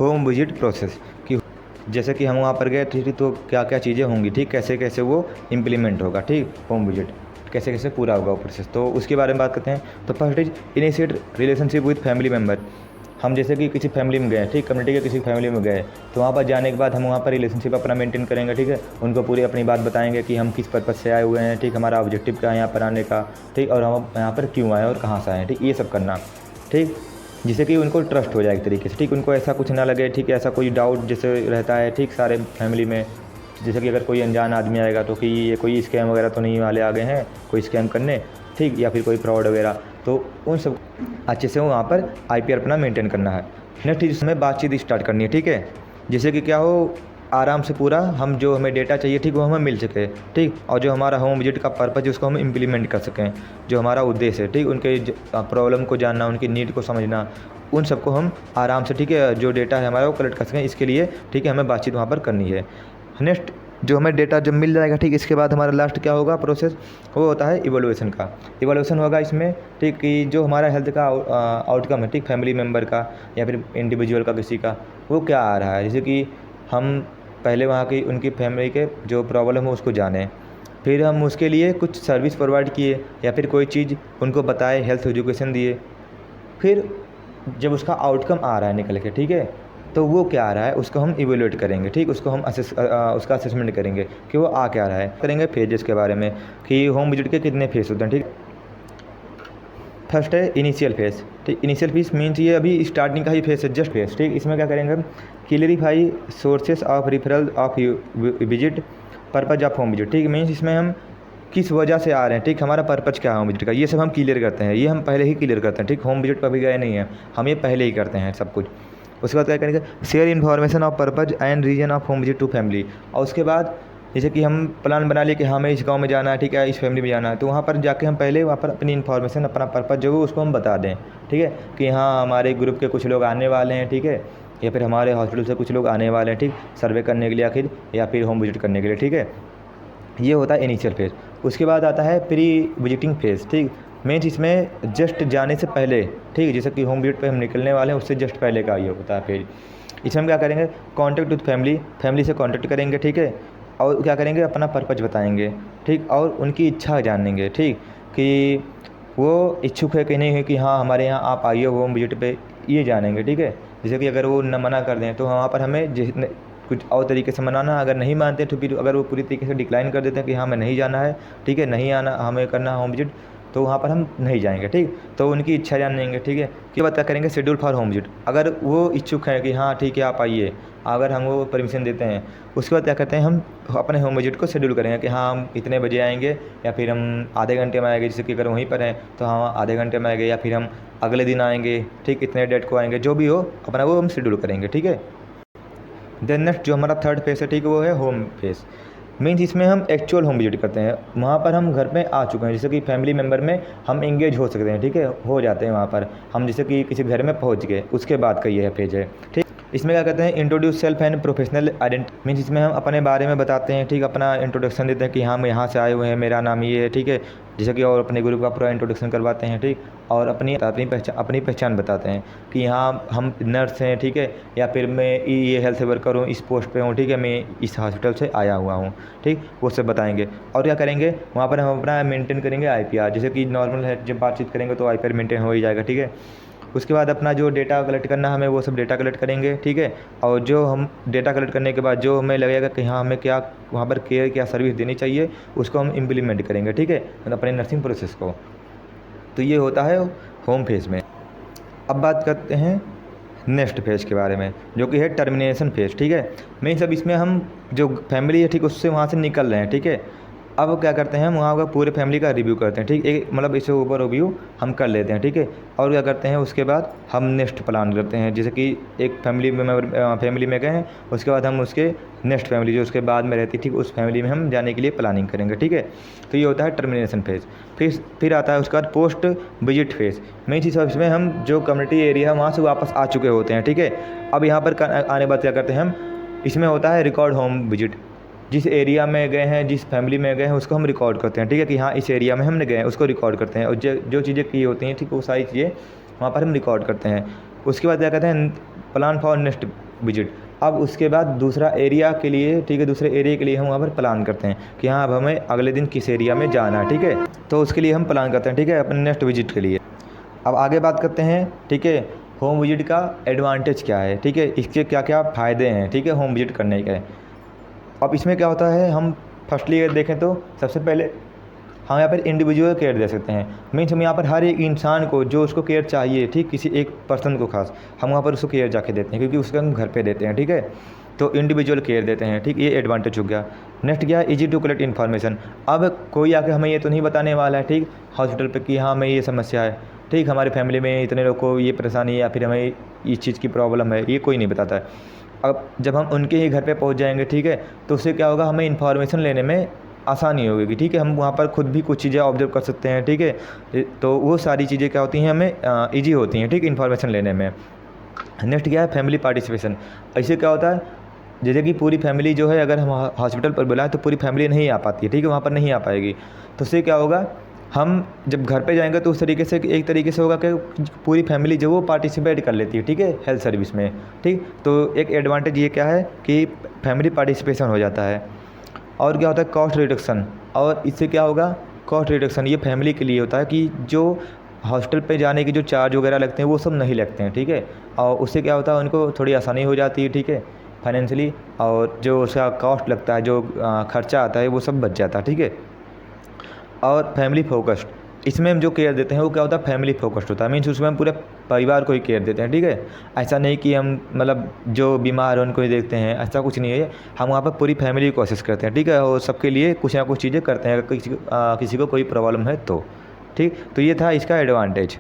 Home visit process कि जैसे कि हम वहाँ पर गए ठीक, तो क्या क्या चीज़ें होंगी, ठीक, कैसे कैसे वो इम्प्लीमेंट होगा, ठीक, होम विजिट कैसे कैसे पूरा होगा वो प्रोसेस, तो उसके बारे में बात करते हैं। तो first is initiate relationship with family member. हम जैसे कि किसी फैमिली में गए, ठीक, कम्युनिटी के किसी फैमिली में गए, तो वहाँ पर जाने के बाद हम वहाँ पर रिलेशनशिप अपना मेंटेन करेंगे, ठीक है, उनको पूरी अपनी बात बताएंगे कि हम किस पर्पज़ से आए हुए हैं, ठीक, हमारा ऑब्जेक्टिव क्या है यहाँ पर आने का, ठीक, और हम यहाँ पर क्यों आए और कहाँ से आए, ठीक, ये सब करना, ठीक, जिससे कि उनको ट्रस्ट हो जाए एक तरीके से, ठीक, उनको ऐसा कुछ ना लगे, ठीक, ऐसा कोई डाउट जैसे रहता है, ठीक, सारे फैमिली में, जैसे कि अगर कोई अनजान आदमी आएगा तो कि ये कोई स्कैम वगैरह तो नहीं वाले आ गए हैं कोई स्कैम करने, ठीक, या फिर कोई फ्रॉड वगैरह, तो उन सब अच्छे से वहाँ पर आईपीआर अपना मेंटेन करना है। नेक्स्ट इसमें बातचीत स्टार्ट करनी है, ठीक है, जैसे कि क्या हो आराम से पूरा हम जो हमें डेटा चाहिए, ठीक, वो हमें मिल सके, ठीक, और जो हमारा होम विजिट का पर्पज़ है उसको हम इम्प्लीमेंट कर सकें, जो हमारा उद्देश्य है, ठीक, उनके प्रॉब्लम को जानना, उनकी नीड को समझना, उन सबको हम आराम से, ठीक है, जो डेटा है हमारा वो कलेक्ट कर सकें, इसके लिए, ठीक है, हमें बातचीत वहाँ पर करनी है। नेक्स्ट जो हमें डेटा जब मिल जाएगा, ठीक, इसके बाद हमारा लास्ट क्या होगा प्रोसेस, वो होता है इवोल्यूशन का। इवोल्यूशन होगा इसमें, ठीक, कि जो हमारा हेल्थ का आउटकम है, ठीक, फैमिली मेम्बर का या फिर इंडिविजुअल का किसी का, वो क्या आ रहा है, जैसे कि हम पहले वहाँ की उनकी फैमिली के जो प्रॉब्लम है उसको जानें, फिर हम उसके लिए कुछ सर्विस प्रोवाइड किए या फिर कोई चीज़ उनको बताए, हेल्थ एजुकेशन दिए, फिर जब उसका आउटकम आ रहा है निकल के, ठीक है, तो वो क्या आ रहा है उसको हम इवेलुएट करेंगे, ठीक, उसको हम उसका असेसमेंट करेंगे कि वो आ क्या रहा है, करेंगे फेजेस के बारे में कि होम विजिट के कितने फेज होते हैं, ठीक। फर्स्ट है इनिशियल फेज, ठीक, इनिशियल फेज मीन्स ये अभी स्टार्टिंग का ही फेज है, जस्ट फेज, ठीक, इसमें क्या करेंगे हम clarify sources of referral of visit purpose of home visit, ठीक, मीन्स इसमें हम किस वजह से आ रहे हैं, ठीक, हमारा पर्पज़ क्या है होम विजिट का, ये सब हम क्लियर करते हैं, ये हम पहले ही क्लियर करते हैं, ठीक, होम विजिट पर भी गए नहीं हैं हम, ये पहले ही करते हैं सब कुछ। उसके बाद क्या करेंगे share information of purpose and reason of home visit to family, और उसके बाद जैसे कि हम प्लान बना लिए कि हमें इस गांव में जाना है, ठीक है, इस फैमिली में जाना है, तो वहाँ पर जाके हम पहले वहाँ पर अपनी इन्फॉर्मेशन अपना पर्पज़ जो है उसको हम बता दें, ठीक है, कि हाँ हमारे ग्रुप के कुछ लोग आने वाले हैं, ठीक है, या फिर हमारे हॉस्पिटल से कुछ लोग आने वाले हैं, ठीक, सर्वे करने के लिए आखिर या फिर होम विजिट करने के लिए, ठीक है, ये होता है इनिशियल फेज़। उसके बाद आता है प्री विजिटिंग फेज़, ठीक, मीन्स इसमें जस्ट जाने से पहले, ठीक, जैसे कि होम विजिट पे हम निकलने वाले हैं उससे जस्ट पहले का ये होता है फेज। इसमें हम क्या करेंगे कॉन्टैक्ट विद फैमिली, फैमिली से कॉन्टैक्ट करेंगे, ठीक है, और क्या करेंगे अपना पर्पज़ बताएंगे, ठीक, और उनकी इच्छा जानेंगे, ठीक, कि वो इच्छुक है कि नहीं है कि हाँ हमारे यहाँ आप आइए होम विजिट पे, ये जानेंगे, ठीक है। जैसे कि अगर वो न मना कर दें तो वहाँ पर हमें जितने कुछ और तरीके से मनाना, अगर नहीं मानते तो फिर अगर वो पूरी तरीके से डिक्लाइन कर देते हैं कि हाँ हमें नहीं जाना है, ठीक है, नहीं आना हमें करना होम विजिट, तो वहाँ पर हम नहीं जाएंगे, ठीक, तो उनकी इच्छा जानेंगे, ठीक है। उसके बाद क्या करेंगे शेड्यूल फॉर होम विजिट, अगर वो इच्छुक हैं कि हाँ ठीक है आप आइए, अगर हम वो परमिशन देते हैं, उसके बाद क्या करते हैं हम अपने होम विजिट को शेड्यूल करेंगे कि हाँ हम इतने बजे आएंगे या फिर हम आधे घंटे में आएंगे, जैसे कि अगर वहीं पर हैं तो हाँ आधे घंटे में आएंगे या फिर हम अगले दिन आएंगे, ठीक, इतने डेट को आएंगे, जो भी हो अपना वो हम शेड्यूल करेंगे, ठीक है। देन नेक्स्ट जो हमारा थर्ड फेस है, ठीक है, वो है होम फेस, मीन्स इसमें हम एक्चुअल होम विजिट करते हैं, वहाँ पर हम घर में आ चुके हैं, जैसे कि फैमिली मेम्बर में हम इंगेज हो सकते हैं, ठीक है, हो जाते हैं वहाँ पर हम, जैसे कि किसी घर में पहुँच गए, उसके बाद का ये है फेज है, ठीक। इसमें क्या कहते हैं introduce self and professional identity, means इसमें हम अपने बारे में बताते हैं, ठीक, अपना इंट्रोडक्शन देते हैं कि हाँ हम यहाँ से आए हुए हैं, मेरा नाम ये है, ठीक है, जैसे कि और अपने ग्रुप का पूरा इंट्रोडक्शन करवाते हैं, ठीक, और अपनी पहचान बताते हैं कि हाँ हम नर्स हैं, ठीक है, या फिर मैं ये हेल्थ वर्कर हूँ, इस पोस्ट पे हूँ, ठीक है, मैं इस हॉस्पिटल से आया हुआ हूँ, ठीक, वो सब बताएंगे। और क्या करेंगे वहाँ पर हम अपना मेंटेन करेंगे आईपीआर, जैसे कि नॉर्मल है जब बातचीत करेंगे तो आईपीआर मेंटेन हो ही जाएगा, ठीक है। उसके बाद अपना जो डेटा कलेक्ट करना हमें वो सब डेटा कलेक्ट करेंगे, ठीक है, और जो हम डेटा कलेक्ट करने के बाद जो हमें लगेगा कि हाँ हमें क्या वहाँ पर केयर क्या सर्विस देनी चाहिए उसको हम इम्प्लीमेंट करेंगे, ठीक है, अपने नर्सिंग प्रोसेस को। तो ये होता है होम फेज़ में। अब बात करते हैं नेक्स्ट फेज़ के बारे में जो कि है टर्मिनेशन फेज़, ठीक है, मीन्स अब इसमें हम जो फैमिली है, ठीक, उससे वहाँ से निकल रहे हैं, ठीक है। अब क्या करते हैं हम वहाँ का पूरे फैमिली का रिव्यू करते हैं, ठीक, एक मतलब इसे ओवर रिव्यू हम कर लेते हैं, ठीक है। और क्या करते हैं उसके बाद हम नेक्स्ट प्लान करते हैं, जैसे कि एक फैमिली में गए हैं, उसके बाद हम उसके नेक्स्ट फैमिली जो उसके बाद में रहती है, ठीक, उस फैमिली में हम जाने के लिए प्लानिंग करेंगे, ठीक है। तो ये होता है टर्मिनेशन फेज़। फिर आता है उसके बाद पोस्ट विजिट फेज़, मीन्स इसमें हम जो कम्युनिटी एरिया है वहाँ से वापस आ चुके होते हैं, ठीक है। अब यहाँ पर आने बाद क्या करते हैं हम, इसमें होता है रिकॉर्ड होम विजिट, जिस एरिया में गए हैं जिस फैमिली में गए हैं उसको हम रिकॉर्ड करते हैं, ठीक है, कि हाँ इस एरिया में हमने गए हैं उसको रिकॉर्ड करते हैं, और जो चीज़ें की होती हैं, ठीक, वो सारी चीज़ें वहाँ पर हम रिकॉर्ड करते हैं। उसके बाद क्या कहते हैं प्लान फॉर नेक्स्ट विजिट। अब उसके बाद दूसरा एरिया के लिए, ठीक है, दूसरे एरिया के लिए हम वहाँ पर प्लान करते हैं कि हाँ अब हमें अगले दिन किस एरिया में जाना है, ठीक है। तो उसके लिए हम प्लान करते हैं, ठीक है, अपने नेक्स्ट विजिट के लिए। अब आगे बात करते हैं, ठीक है, होम विजिट का एडवांटेज क्या है, ठीक है, इसके क्या क्या फ़ायदे हैं, ठीक है, होम विजिट करने के। अब इसमें क्या होता है, हम फर्स्टली अगर देखें तो सबसे पहले हम यहाँ पर इंडिविजुअल केयर दे सकते हैं। मीन्स हम यहाँ पर हर एक इंसान को जो उसको केयर चाहिए, ठीक, किसी एक पर्सन को खास हम वहाँ पर उसको केयर जाके देते हैं, क्योंकि उसका हम घर पे देते हैं, ठीक है। तो इंडिविजुअल केयर देते हैं, ठीक, ये एडवांटेज हो गया। नेक्स्ट क्या है, इजी टू कलेक्ट इन्फॉर्मेशन। अब कोई आके हमें ये तो नहीं बताने वाला है, ठीक, हॉस्पिटल पे कि हाँ हमें ये समस्या है, ठीक, हमारे फैमिली में इतने लोग को ये परेशानी है या फिर हमें इस चीज़ की प्रॉब्लम है, ये कोई नहीं बताता है। अब जब हम उनके ही घर पे पहुंच जाएंगे, ठीक है, तो उससे क्या होगा, हमें इन्फॉर्मेशन लेने में आसानी होगी, ठीक है, हम वहाँ पर खुद भी कुछ चीज़ें ऑब्जर्व कर सकते हैं, ठीक है। तो वो सारी चीज़ें क्या होती हैं, हमें ईजी होती हैं, ठीक, इन्फॉर्मेशन लेने में। नेक्स्ट क्या है, फैमिली पार्टिसिपेशन। ऐसे क्या होता है, जैसे कि पूरी फैमिली जो है, अगर हम हॉस्पिटल पर बुलाएं तो पूरी फैमिली नहीं आ पाती है, ठीक है, वहाँ पर नहीं आ पाएगी। तो उससे क्या होगा, हम जब घर पे जाएंगे तो उस तरीके से एक तरीके से होगा कि पूरी फैमिली जो वो पार्टिसिपेट कर लेती है, ठीक है, हेल्थ सर्विस में, ठीक। तो एक एडवांटेज ये क्या है कि फैमिली पार्टिसिपेशन हो जाता है। और क्या होता है, कॉस्ट रिडक्शन। और इससे क्या होगा, कॉस्ट रिडक्शन ये फैमिली के लिए होता है कि जो हॉस्टल पे जाने के जो चार्ज वगैरह लगते हैं वो सब नहीं लगते हैं, ठीक है। और उससे क्या होता है, उनको थोड़ी आसानी हो जाती है, ठीक है, फाइनेंशियली। और जो उसका कॉस्ट लगता है, जो खर्चा आता है, वो सब बच जाता है, ठीक है। और फैमिली फोकस्ड, इसमें हम जो केयर देते हैं वो क्या होता है, फैमिली फोकस्ड होता है। मीन्स उसमें हम पूरे परिवार को ही केयर देते हैं, ठीक है। ऐसा नहीं कि हम मतलब जो बीमार है उनको ही देखते हैं, ऐसा कुछ नहीं है। हम वहाँ पर पूरी फैमिली की कोशिश करते हैं, ठीक है, और सबके लिए कुछ ना कुछ चीज़ें करते हैं अगर किसी को कोई प्रॉब्लम है तो, ठीक। तो ये था इसका एडवांटेज।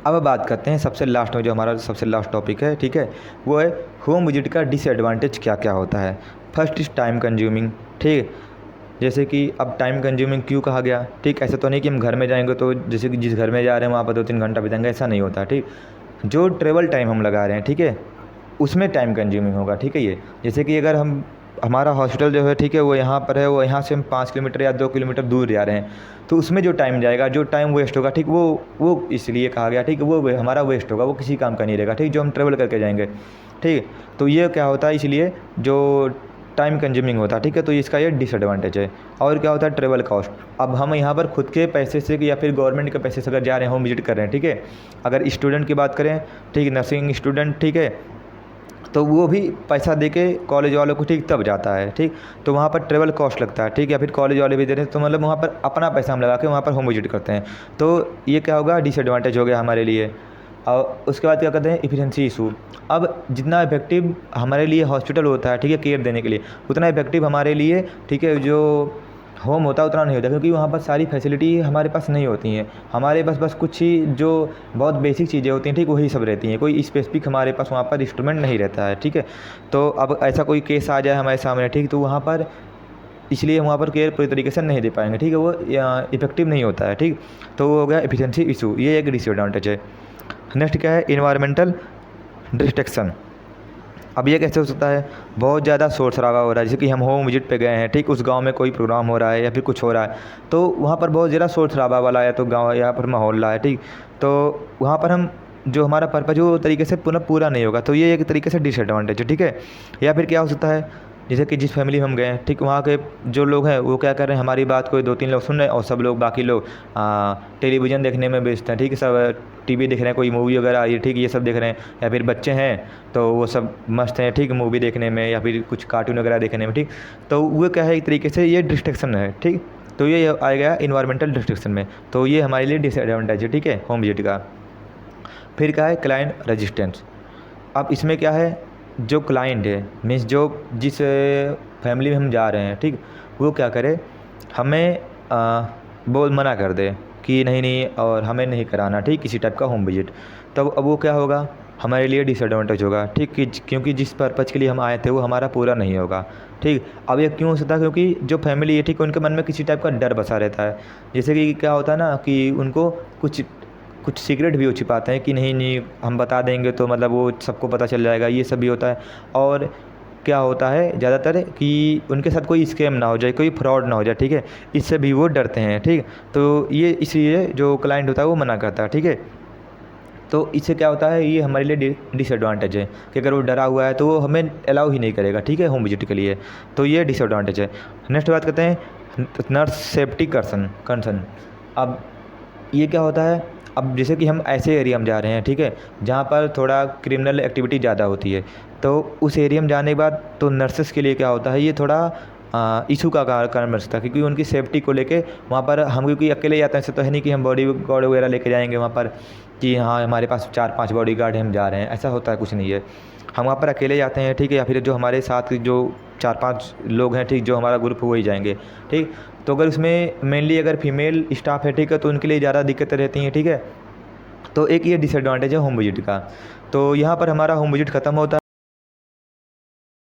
अब बात करते हैं सबसे लास्ट में, जो हमारा सबसे लास्ट टॉपिक है, ठीक है, वो है होम विजिट का डिसएडवांटेज क्या क्या होता है। फर्स्ट इज़ टाइम कंज्यूमिंग, ठीक। जैसे कि अब टाइम कंज्यूमिंग क्यों कहा गया, ठीक, ऐसा तो नहीं कि हम घर में जाएंगे तो जैसे कि जिस घर में जा रहे हैं वहाँ पर 2-3 घंटा बिताएंगे, ऐसा नहीं होता, ठीक। जो ट्रेवल टाइम हम लगा रहे हैं, ठीक है, उसमें टाइम कंज्यूमिंग होगा, ठीक है। ये जैसे कि अगर हमारा हॉस्पिटल जो है, ठीक है, वो यहाँ पर है, वो यहाँ से हम 5 किलोमीटर या 2 किलोमीटर दूर जा रहे हैं, तो उसमें जो टाइम जाएगा, जो टाइम वेस्ट होगा, ठीक, वो इसलिए कहा गया, ठीक, वो हमारा वेस्ट होगा, वो किसी काम का नहीं रहेगा, ठीक, जो हम ट्रेवल करके जाएंगे, ठीक। तो ये क्या होता है, इसलिए जो टाइम कंज्यूमिंग होता है, ठीक है, तो इसका ये डिसएडवांटेज है। और क्या होता है, ट्रेवल कॉस्ट। अब हम यहाँ पर खुद के पैसे से या फिर गवर्नमेंट के पैसे से अगर जा रहे हैं, होम विजिट कर रहे हैं, ठीक है, अगर स्टूडेंट की बात करें, ठीक, नर्सिंग स्टूडेंट, ठीक है, तो वो भी पैसा दे के कॉलेज वालों को, ठीक, तब जाता है, ठीक। तो वहाँ पर ट्रेवल कॉस्ट लगता है, ठीक, या फिर कॉलेज वाले भी दे रहे हैं, तो मतलब वहाँ पर अपना पैसा हम लगा के वहाँ पर होम विजिट करते हैं। तो ये क्या होगा, डिसएडवांटेज हो गया हमारे लिए। और उसके बाद क्या कहते हैं, इफिशिएंसी इशू। अब जितना इफेक्टिव हमारे लिए हॉस्पिटल होता है, ठीक है, केयर देने के लिए, उतना इफेक्टिव हमारे लिए, ठीक है, जो होम होता है उतना नहीं होता, क्योंकि वहाँ पर सारी फैसिलिटी हमारे पास नहीं होती हैं। हमारे पास बस कुछ ही जो बहुत बेसिक चीज़ें होती हैं, ठीक, वही सब रहती हैं। कोई स्पेसिफिक हमारे पास वहाँ पर इंस्ट्रूमेंट नहीं रहता है, ठीक है। तो अब ऐसा कोई केस आ जाए हमारे सामने, ठीक, तो वहाँ पर इसलिए वहाँ पर केयर पूरी तरीके से नहीं दे पाएंगे, ठीक है, वो इफेक्टिव नहीं होता है, ठीक। तो वो हो गया एफिशिएंसी इशू, ये एक डिसएडवांटेज है। नेक्स्ट क्या है, इन्वायरमेंटल डिस्ट्रैक्शन। अब ये कैसे हो सकता है, बहुत ज़्यादा शोर शराबा हो रहा है, जैसे कि हम होम विजिट पे गए हैं, ठीक, उस गांव में कोई प्रोग्राम हो रहा है या फिर कुछ हो रहा है, तो वहाँ पर बहुत ज़्यादा शोर शराबा वाला है, तो गांव यहाँ पर माहौल है, ठीक। तो वहाँ पर हम जो हमारा पर्पज़ वो तरीके से पूरा नहीं होगा, तो ये एक तरीके से डिसएडवांटेज है, ठीक है। या फिर क्या हो सकता है, जैसे कि जिस फैमिली में हम गए हैं, ठीक, वहाँ के जो लोग हैं वो क्या कर रहे हैं, हमारी बात कोई 2-3 लोग सुन रहे हैं और सब लोग, बाकी लोग टेलीविज़न देखने में व्यस्त हैं, ठीक है, सब टीवी देख रहे हैं, कोई मूवी वगैरह आई है, ठीक, ये सब देख रहे हैं। या फिर बच्चे हैं तो वो सब मस्त हैं, ठीक, मूवी देखने में या फिर कुछ कार्टून वगैरह देखने में, ठीक। तो वो क्या है, एक तरीके से ये डिस्ट्रैक्शन है, ठीक। तो ये आ गया इन्वायरमेंटल डिस्ट्रैक्शन में, तो ये हमारे लिए डिसएडवांटेज है, ठीक है, होम विजिट का। फिर क्या है, क्लाइंट रेजिस्टेंस। अब इसमें क्या है, जो क्लाइंट है, मीन्स जो जिस फैमिली में हम जा रहे हैं, ठीक, वो क्या करे, हमें बोल मना कर दे कि नहीं नहीं और हमें नहीं कराना, ठीक, किसी टाइप का होम विजिट। तब अब वो क्या होगा, हमारे लिए डिसएडवांटेज होगा, ठीक, क्योंकि जिस पर्पज़ के लिए हम आए थे वो हमारा पूरा नहीं होगा, ठीक। अब ये क्यों हो सकता है, क्योंकि जो फैमिली है, ठीक, उनके मन में किसी टाइप का डर बसा रहता है। जैसे कि क्या होता है ना कि उनको कुछ सीक्रेट भी वो छिपाते हैं कि नहीं नहीं हम बता देंगे तो मतलब वो सबको पता चल जाएगा, ये सब भी होता है। और क्या होता है ज़्यादातर कि उनके साथ कोई स्कैम ना हो जाए, कोई फ्रॉड ना हो जाए, ठीक है, इससे भी वो डरते हैं, ठीक। तो ये इसलिए जो क्लाइंट होता है वो मना करता है, ठीक है। तो इससे क्या होता है, ये हमारे लिए डिसएडवांटेज है कि अगर वो डरा हुआ है तो वो हमें अलाउ ही नहीं करेगा, ठीक है, होम विजिट के लिए। तो ये डिसएडवांटेज है। नेक्स्ट बात करते हैं नर्स सेफ्टी कंसर्न। अब ये क्या होता है, अब जैसे कि हम ऐसे एरिया में जा रहे हैं, ठीक है, जहाँ पर थोड़ा क्रिमिनल एक्टिविटी ज़्यादा होती है, तो उस एरिया में जाने के बाद तो नर्सेस के लिए क्या होता है, ये थोड़ा इशू का कारण बन सकता है, क्योंकि उनकी सेफ्टी को लेके वहाँ पर हम क्योंकि अकेले जाते हैं, ऐसे तो है नहीं कि हम बॉडी गार्ड वगैरह लेके जाएंगे वहाँ पर कि हाँ हमारे पास 4-5 बॉडी गार्ड हम जा रहे हैं, ऐसा होता है कुछ नहीं है। हम वहाँ पर अकेले जाते हैं, ठीक है, या फिर जो हमारे साथ जो 4-5 लोग हैं, ठीक, जो हमारा ग्रुप वही जाएंगे, ठीक। तो अगर उसमें मेनली अगर फीमेल स्टाफ है, ठीक है, तो उनके लिए ज़्यादा दिक्कतें रहती हैं, ठीक है। तो एक ये डिसएडवांटेज है होम विजिट का। तो यहाँ पर हमारा होम विजिट ख़त्म होता है।